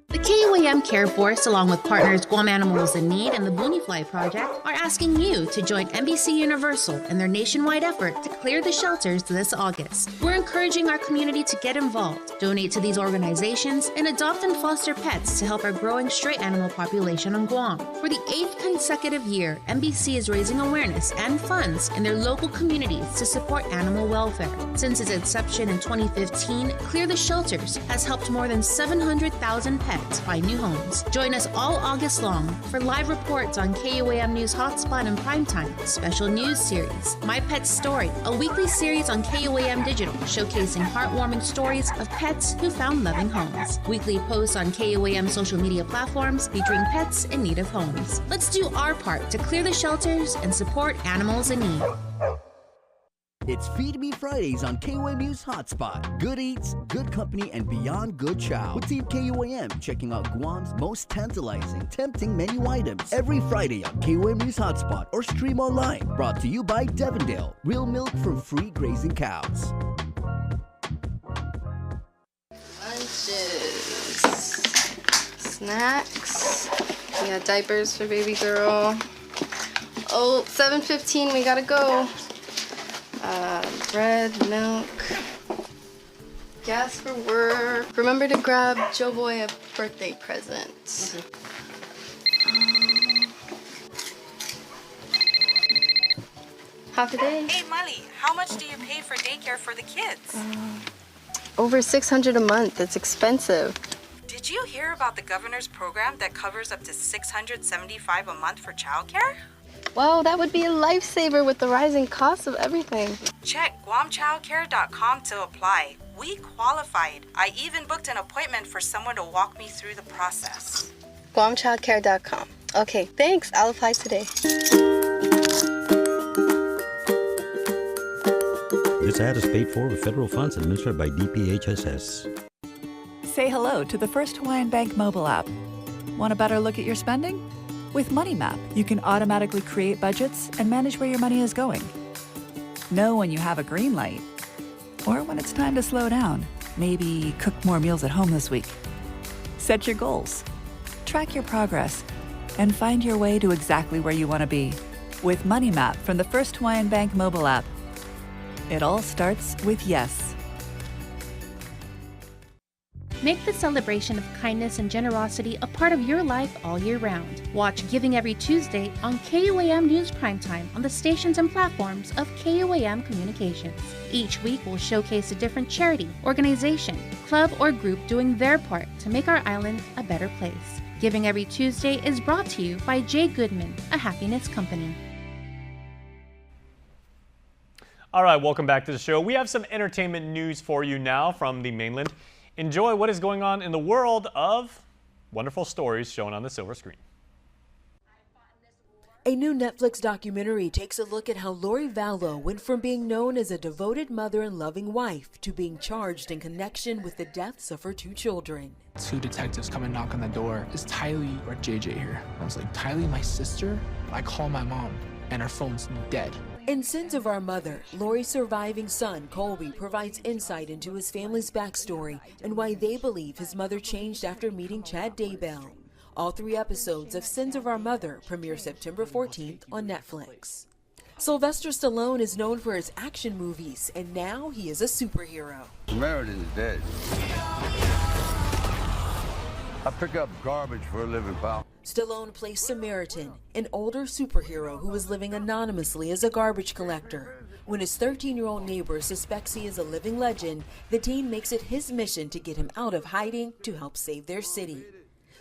The KUAM Care Force, along with partners Guam Animals in Need and the Booneyfly Project, are asking you to join NBC Universal in their nationwide effort to clear the shelters this August. We're encouraging our community to get involved, donate to these organizations, and adopt and foster pets to help our growing stray animal population on Guam. For the 8th consecutive year, NBC is raising awareness and funds in their local communities to support animal welfare. Since its inception in 2015, Clear the Shelters has helped more than 700,000 pets find new homes. Join us all August long for live reports on KUAM News Hotspot and Primetime, special news series, My Pet's Story, a weekly series on KUAM Digital showcasing heartwarming stories of pets who found loving homes, weekly posts on KUAM social media platforms featuring pets in need of homes. Let's do our part to clear the shelters and support animals in need. It's Feed Me Fridays on KUAM News Hotspot. Good eats, good company, and beyond good chow. With Team KUAM checking out Guam's most tantalizing, tempting menu items every Friday on KUAM News Hotspot or stream online. Brought to you by Devondale, real milk from free grazing cows. Lunches, snacks. We got diapers for baby girl. Oh, 7:15. We gotta go. Bread, milk, gas for work. Remember to grab Joe Boy a birthday present. Half a day. Hey, Molly, how much do you pay for daycare for the kids? Over $600 a month. It's expensive. Did you hear about the governor's program that covers up to $675 a month for childcare? Wow, that would be a lifesaver with the rising cost of everything. Check guamchildcare.com to apply. We qualified. I even booked an appointment for someone to walk me through the process. guamchildcare.com. Okay, thanks. I'll apply today. This ad is paid for with federal funds administered by DPHSS. Say hello to the first Hawaiian Bank mobile app. Want a better look at your spending? With Money Map, you can automatically create budgets and manage where your money is going. Know when you have a green light, or when it's time to slow down. Maybe cook more meals at home this week. Set your goals, track your progress, and find your way to exactly where you want to be. With Money Map from the First Hawaiian Bank mobile app. It all starts with yes. Make the celebration of kindness and generosity a part of your life all year round. Watch Giving Every Tuesday on KUAM News Primetime on the stations and platforms of KUAM Communications. Each week will showcase a different charity, organization, club, or group doing their part to make our island a better place. Giving Every Tuesday is brought to you by J. Goodman, a happiness company. All right, welcome back to the show. We have some entertainment news for you now from the mainland. Enjoy what is going on in the world of wonderful stories shown on the silver screen. A new Netflix documentary takes a look at how Lori Vallow went from being known as a devoted mother and loving wife to being charged in connection with the deaths of her 2 children. 2 detectives come and knock on the door. Is Tylee or JJ here? I was like, Tylee, my sister? I call my mom and her phone's dead. In Sins of Our Mother, Lori's surviving son, Colby, provides insight into his family's backstory and why they believe his mother changed after meeting Chad Daybell. All 3 episodes of Sins of Our Mother premiere September 14th on Netflix. Sylvester Stallone is known for his action movies, and now he is a superhero. Samaritan's dead. I pick up garbage for a living, pal. Stallone plays Samaritan, an older superhero who is living anonymously as a garbage collector. When his 13-year-old neighbor suspects he is a living legend, the teen makes it his mission to get him out of hiding to help save their city.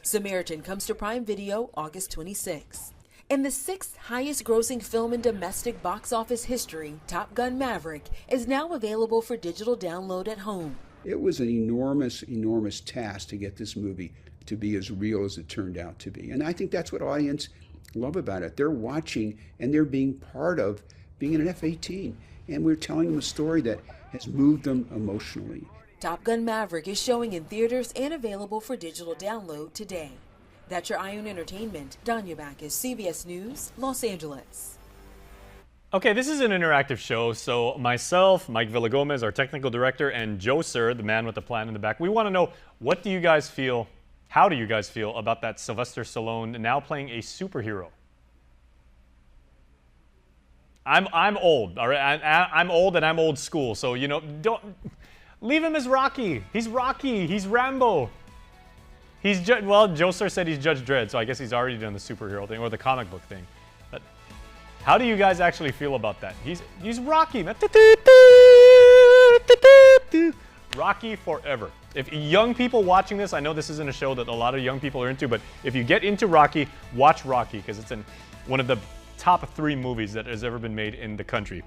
Samaritan comes to Prime Video August 26th. And the 6th highest grossing film in domestic box office history, Top Gun Maverick, is now available for digital download at home. It was an enormous, enormous task to get this movie to be as real as it turned out to be. And I think that's what audience love about it. They're watching and they're being part of being in an F-18. And we're telling them a story that has moved them emotionally. Top Gun Maverick is showing in theaters and available for digital download today. That's your Eye on Entertainment. Danya Backus, CBS News, Los Angeles. Okay, this is an interactive show, so myself, Mike Villagomez, our technical director, and Joe Sir, the man with the plan in the back, we want to know, what do you guys feel, how do you guys feel about that Sylvester Stallone now playing a superhero? I'm old, all right? I'm old and I'm old school, so, you know, don't leave him as Rocky. He's Rocky. He's Rambo. Well, Joe Sir said he's Judge Dredd, so I guess he's already done the superhero thing or the comic book thing. But how do you guys actually feel about that? He's Rocky, man. Rocky forever. If young people watching this, I know this isn't a show that a lot of young people are into, but if you get into Rocky, watch Rocky, because it's one of the top 3 movies that has ever been made in the country.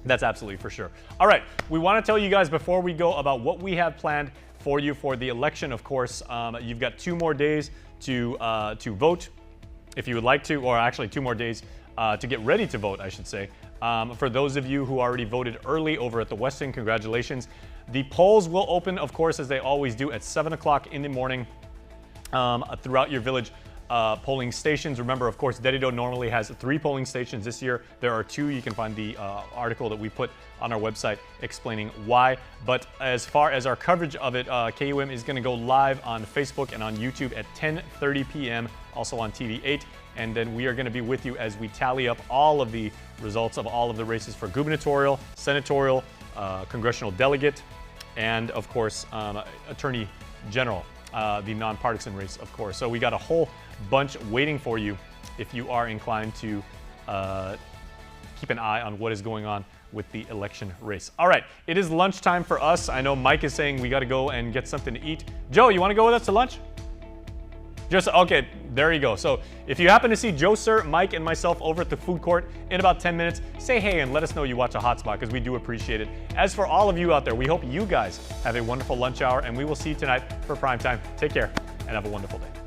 That's absolutely for sure. All right, we want to tell you guys before we go about what we have planned for you for the election. Of course, you've got 2 more days to vote if you would like to, or actually 2 more days to get ready to vote, I should say. For those of you who already voted early over at the Westin, congratulations. The polls will open, of course, as they always do, at 7 o'clock in the morning throughout your village polling stations. Remember, of course, Dedido normally has 3 polling stations. This year, there are 2. You can find the article that we put on our website explaining why. But as far as our coverage of it, KUAM is going to go live on Facebook and on YouTube at 10:30 p.m., also on TV 8. And then we are going to be with you as we tally up all of the results of all of the races for gubernatorial, senatorial, congressional delegate, and, of course, Attorney General, the nonpartisan race, of course. So we got a whole bunch waiting for you if you are inclined to keep an eye on what is going on with the election race. All right, it is lunchtime for us. I know Mike is saying we got to go and get something to eat. Joe, you want to go with us to lunch? Just okay, there you go. So if you happen to see Joe Sir, Mike, and myself over at the food court in about 10 minutes, say hey and let us know you watch a HotSpot, because we do appreciate it. As for all of you out there, we hope you guys have a wonderful lunch hour, and we will see you tonight for prime time. Take care and have a wonderful day.